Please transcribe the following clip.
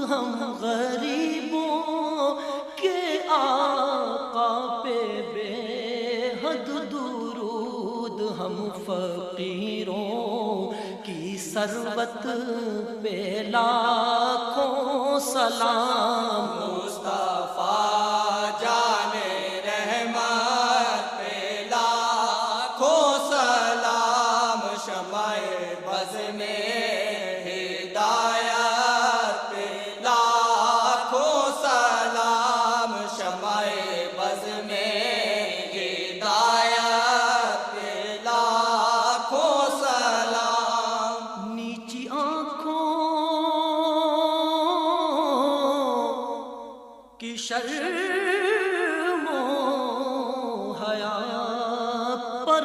ہم غریبوں کے آقا پہ بے حد درود، ہم فقیروں کی ثروت پہ لاکھوں سلام۔ مصطفیٰ جان رحمت پہ لاکھوں سلام، شمع بز میں ہدایت پہ لاکھوں سلام، شمع بز میں ہدایت پہ لاکھوں سلام۔ نیچی آنکھوں کی شرم و حیا پر